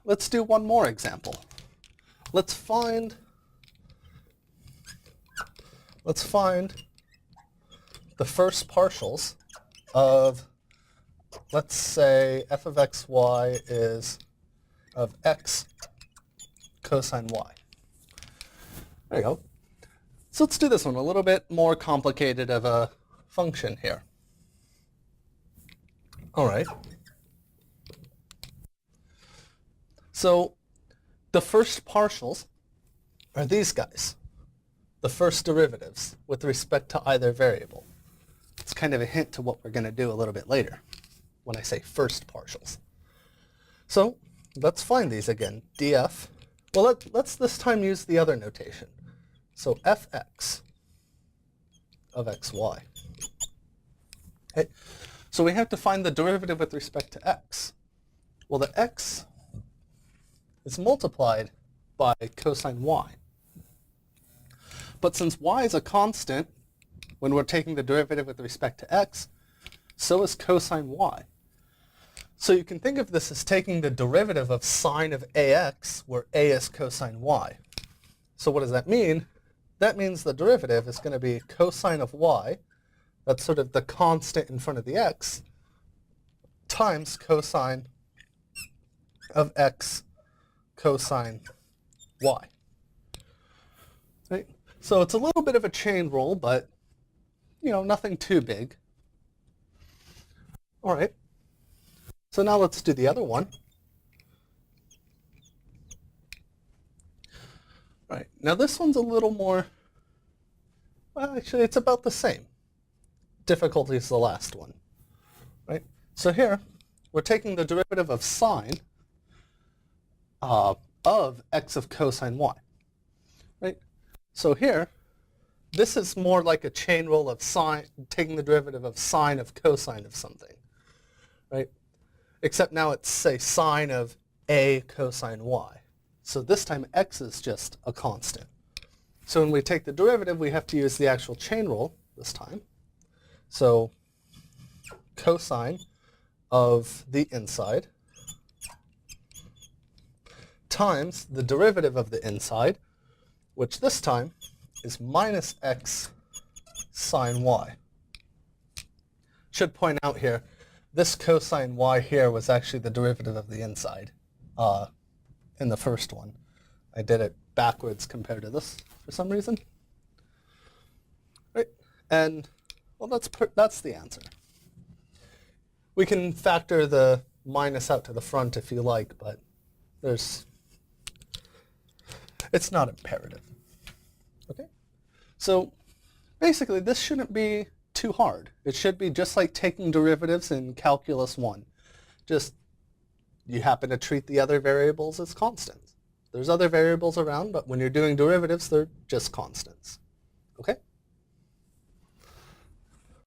let's do one more example. Let's find the first partials of, let's say, f of xy is of x cosine y. There you go. So let's do this one, a little bit more complicated of a function here. All right. So the first partials are these guys, the first derivatives with respect to either variable. It's kind of a hint to what we're going to do a little bit later when I say first partials. So let's find these again. df, well, let's this time use the other notation. So fx of xy. Okay. So we have to find the derivative with respect to x. Well, the x is multiplied by cosine y. But since y is a constant when we're taking the derivative with respect to x, so is cosine y. So you can think of this as taking the derivative of sine of ax, where a is cosine y. So what does that mean? That means the derivative is going to be cosine of y, that's sort of the constant in front of the x, times cosine of x cosine y. Right? So it's a little bit of a chain rule, but nothing too big. All right. So now let's do the other one. All right. Now this one's a little more, well, actually it's about the same difficulty as the last one. Right? So here we're taking the derivative of sine of x of cosine y. Right? So here, this is more like a chain rule of sine, taking the derivative of sine of cosine of something. Right? Except now it's, say, sine of a cosine y. So this time x is just a constant. So when we take the derivative, we have to use the actual chain rule this time. So cosine of the inside times the derivative of the inside, which this time is minus x sine y. Should point out here, this cosine y here was actually the derivative of the inside in the first one. I did it backwards compared to this for some reason. Right? And, well, that's the answer. We can factor the minus out to the front if you like, but it's not imperative. Okay? So basically, this shouldn't be too hard. It should be just like taking derivatives in Calculus 1. Just you happen to treat the other variables as constants. There's other variables around, but when you're doing derivatives, they're just constants. Okay?